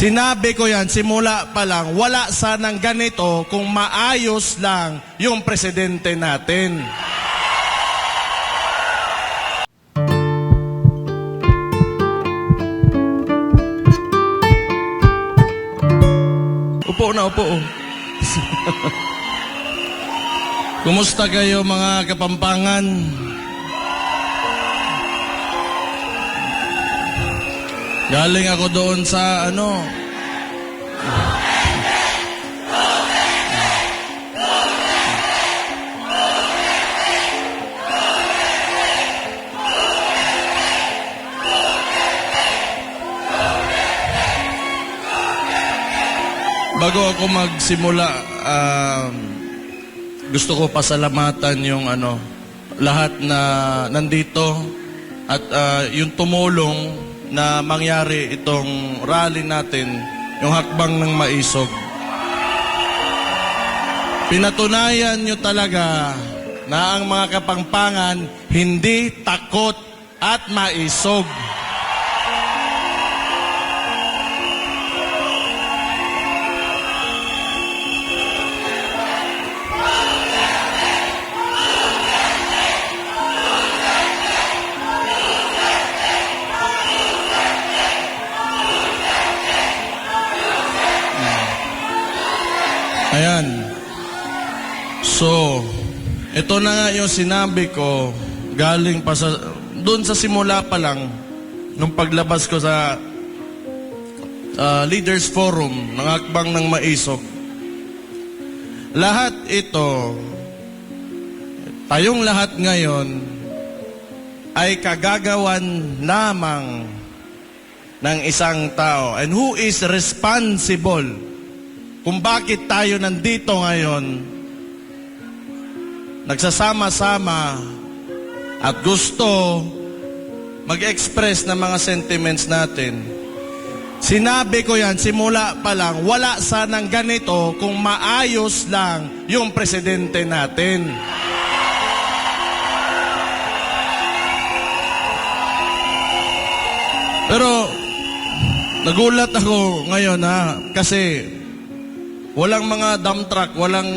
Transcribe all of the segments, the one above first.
Sinabi ko yan, simula pa lang, wala sanang ganito kung maayos lang yung presidente natin. Upo na, upo. Kumusta kayo mga Kapampangan? Galing ako doon sa bago ako magsimula, gusto ko pasalamatan yung lahat na nandito at yung tumulong na mangyari itong rally natin, yung hakbang ng maisog. Pinatunayan nyo talaga na ang mga Kapampangan hindi takot at maisog. Ayan. So, ito na nga yung sinabi ko galing pa doon sa simula pa lang nung paglabas ko sa Leaders Forum ng Hakbang ng Maisog. Lahat ito, tayong lahat ngayon ay kagagawan lamang ng isang tao. And who is responsible kung bakit tayo nandito ngayon, nagsasama-sama at gusto mag-express ng mga sentiments natin. Sinabi ko yan, simula pa lang, wala sanang ganito kung maayos lang yung presidente natin. Pero, nagulat ako ngayon kasi walang mga dump truck, walang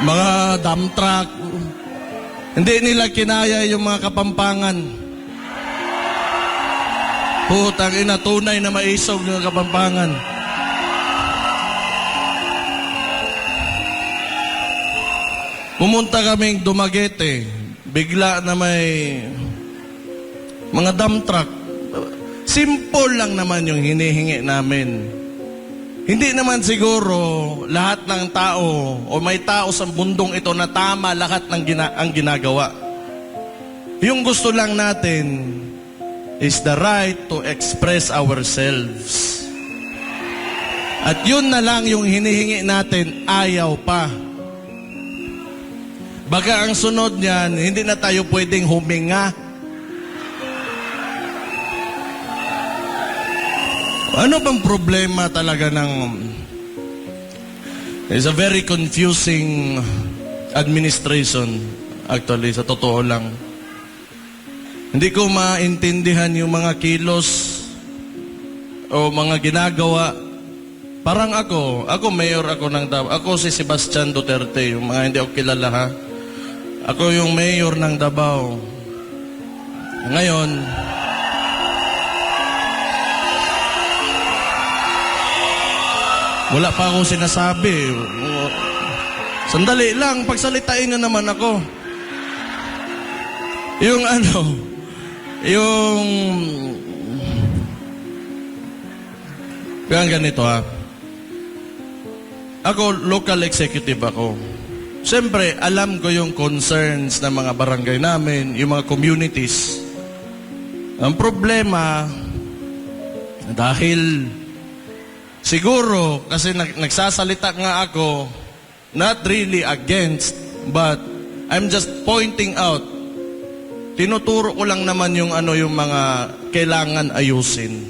mga dump truck. Hindi nila kinaya yung mga Kapampangan. Putang ina, tunay na maisog ng Kapampangan. Pumunta kaming Dumaguete, bigla na may mga dump truck. Simple lang naman yung hinihingi namin. Hindi naman siguro lahat ng tao o may tao sa mundong ito na tama lahat ng ang ginagawa. Yung gusto lang natin is the right to express ourselves. At yun na lang yung hinihingi natin, ayaw pa. Baka ang sunod niyan, hindi na tayo pwedeng huminga. Ano bang problema talaga it's a very confusing administration, actually, sa totoo lang. Hindi ko maintindihan yung mga kilos o mga ginagawa. Parang ako mayor ako ng Davao. Ako si Sebastian Duterte, yung mga hindi ako kilala ha. Ako yung mayor ng Davao. Ngayon, wala pa akong sinasabi. Sandali lang, pagsalitain na naman ako. Yung ganito ha. Ako, local executive ako. Siyempre, alam ko yung concerns ng mga barangay namin, yung mga communities. Ang problema, dahil siguro, kasi nagsasalita nga ako, not really against, but I'm just pointing out, tinuturo ko lang naman yung yung mga kailangan ayusin.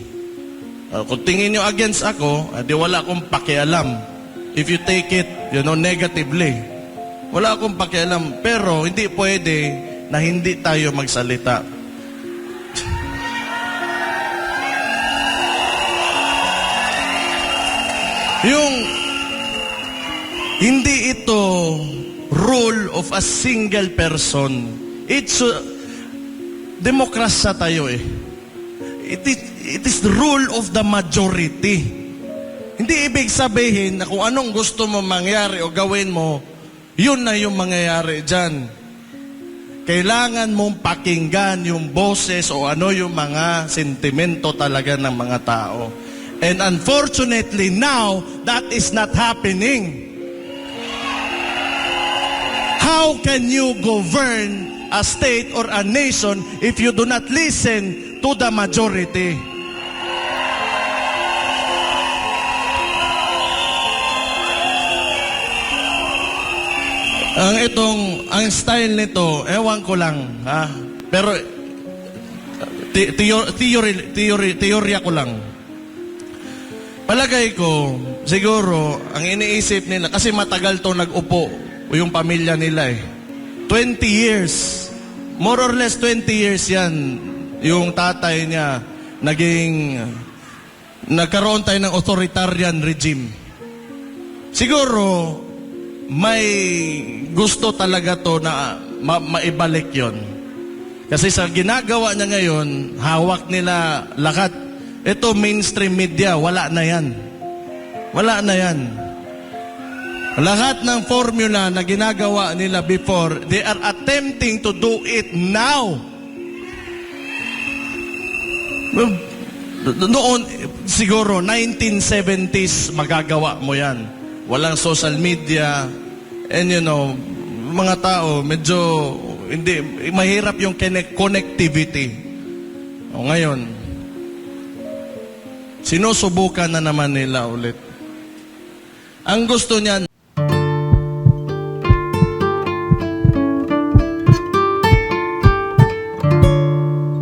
Kung tingin nyo against ako, di wala akong pakialam. If you take it, negatively, wala akong pakialam. Pero hindi pwede na hindi tayo magsalita. Yung hindi ito rule of a single person. It's demokrasya tayo eh. It is the rule of the majority. Hindi ibig sabihin na kung anong gusto mo mangyari o gawin mo, yun na yung mangyayari dyan. Kailangan mong pakinggan yung boses o ano yung mga sentimento talaga ng mga tao. And unfortunately now, that is not happening. How can you govern a state or a nation if you do not listen to the majority? Ang style nito, ewan ko lang, ha? Pero, teorya ko lang. Palagay ko, siguro, ang iniisip nila, kasi matagal to nag-upo, yung pamilya nila eh. 20 years, more or less 20 years yan, yung tatay niya, nagkaroon tayo ng authoritarian regime. Siguro, may gusto talaga to na maibalik yon. Kasi sa ginagawa niya ngayon, hawak nila lahat. Ito mainstream media, wala na yan. Wala na yan. Lahat ng formula na ginagawa nila before, they are attempting to do it now. Noon, siguro, 1970s, magagawa mo yan. Walang social media, and you know, mga tao, medyo, hindi, mahirap yung connectivity. O ngayon, sinusubukan na naman nila ulit. Ang gusto niyan,